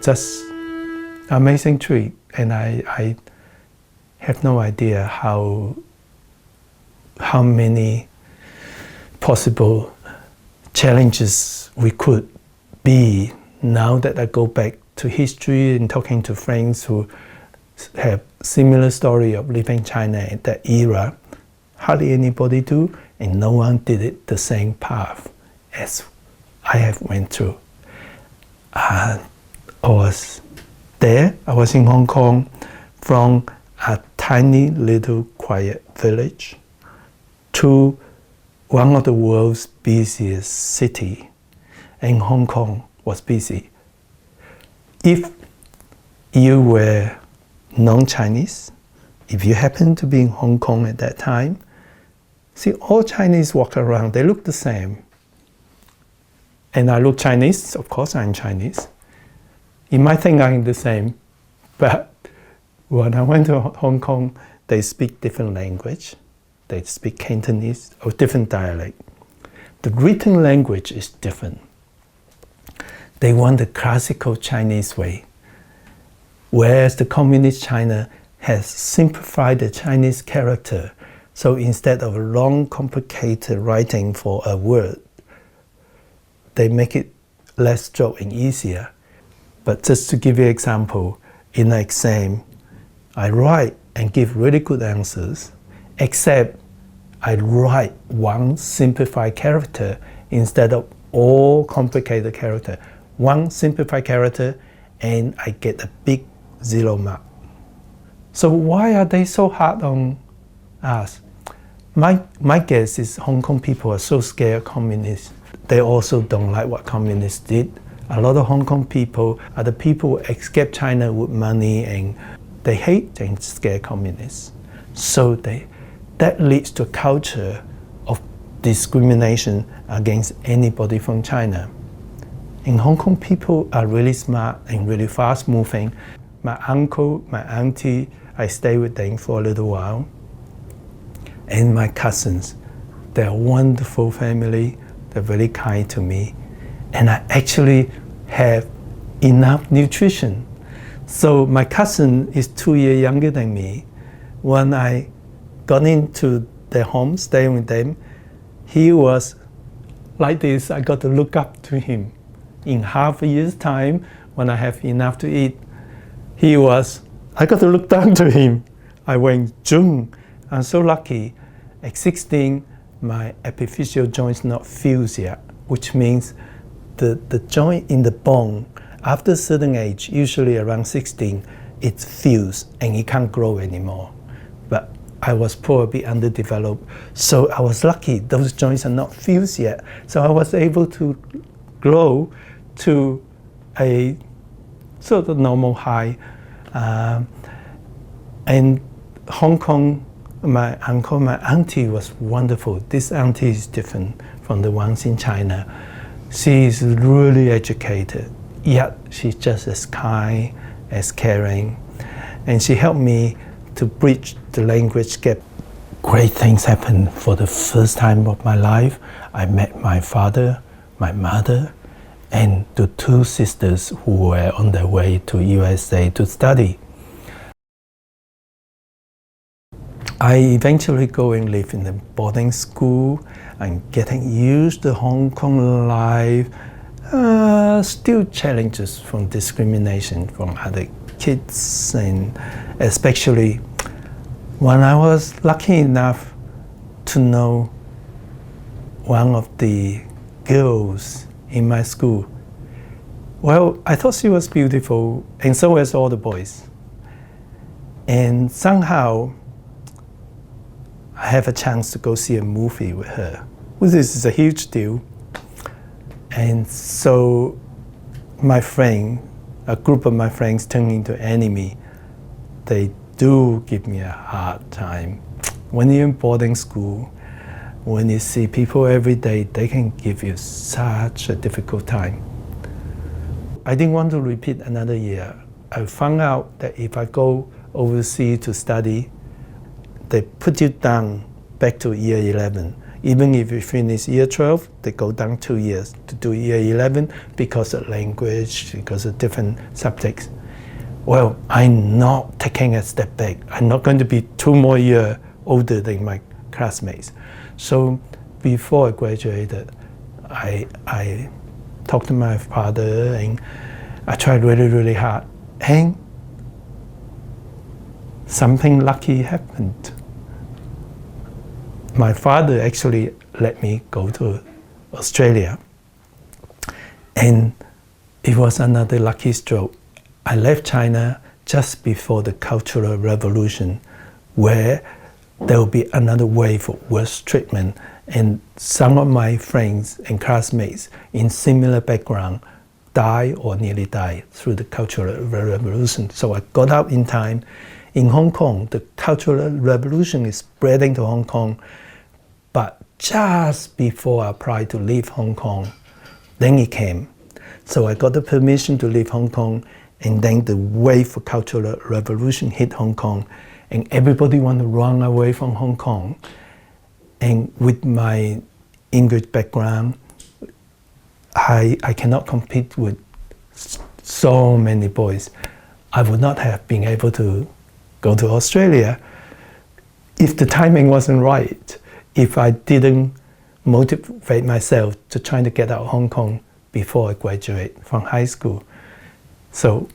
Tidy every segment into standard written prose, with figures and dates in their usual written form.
just amazing treat, and I have no idea how many possible challenges we could be now that I go back to history and talking to friends who have similar story of living China at that era. Hardly anybody do, and no one did it the same path as I have went through. I was there, I was in Hong Kong, from a tiny little quiet village to one of the world's busiest city, and Hong Kong was busy. If you were non-Chinese, if you happened to be in Hong Kong at that time, see, all Chinese walk around, they look the same. And I look Chinese, of course I'm Chinese. You might think I'm the same, but when I went to Hong Kong, they speak different language. They speak Cantonese or different dialect. The written language is different. They want the classical Chinese way, whereas the communist China has simplified the Chinese character. So instead of a long, complicated writing for a word, they make it less stroke and easier. But just to give you an example, in an exam, I write and give really good answers, except I write one simplified character instead of all complicated character. One simplified character, and I get a big 0 mark. So why are they so hard on us? My guess is Hong Kong people are so scared of communists. They also don't like what communists did. A lot of Hong Kong people are the people who escape China with money, and they hate and scare communists. So that leads to a culture of discrimination against anybody from China. And Hong Kong people are really smart and really fast moving. My uncle, my auntie, I stay with them for a little while. And my cousins, they're a wonderful family. They're very kind to me. And I actually have enough nutrition. So my cousin is 2 years younger than me. When I got into their home, staying with them, he was like this. I got to look up to him. In half a year's time, when I have enough to eat, I got to look down to him. I went, Jung. I'm so lucky. At 16, my epiphyseal joint's not fused yet, which means the joint in the bone, after a certain age, usually around 16, it's fused and it can't grow anymore. But I was probably underdeveloped, so I was lucky. Those joints are not fused yet. So I was able to grow to a sort of normal height. And Hong Kong, my uncle, my auntie was wonderful. This auntie is different from the ones in China. She is really educated, yet she's just as kind, as caring. And she helped me to bridge the language gap. Great things happened. For the first time of my life, I met my father, my mother, and the 2 sisters who were on their way to USA to study. I eventually go and live in a boarding school. I'm getting used to Hong Kong life. Still challenges from discrimination from other kids, and especially when I was lucky enough to know one of the girls in my school. Well, I thought she was beautiful, and so was all the boys. And somehow, I have a chance to go see a movie with her. Well, this is a huge deal. And so my friend, a group of my friends turned into enemy. They do give me a hard time. When you're in boarding school, when you see people every day, they can give you such a difficult time. I didn't want to repeat another year. I found out that if I go overseas to study, they put you down back to year 11. Even if you finish year 12, they go down 2 years to do year 11 because of language, because of different subjects. Well, I'm not taking a step back. I'm not going to be 2 more years older than my classmates. So before I graduated, I talked to my father and I tried really, really hard. And something lucky happened. My father actually let me go to Australia. And it was another lucky stroke. I left China just before the Cultural Revolution, where there will be another wave of worse treatment. And some of my friends and classmates in similar background die or nearly die through the Cultural Revolution. So I got out in time. In Hong Kong, the Cultural Revolution is spreading to Hong Kong, but just before I applied to leave Hong Kong, then it came. So I got the permission to leave Hong Kong, and then the wave of Cultural Revolution hit Hong Kong, and everybody wanted to run away from Hong Kong. And with my English background, I cannot compete with so many boys. I would not have been able to go to Australia if the timing wasn't right, if I didn't motivate myself to try to get out of Hong Kong before I graduate from high school. So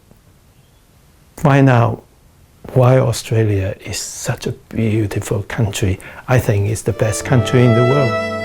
find out why Australia is such a beautiful country. I think it's the best country in the world.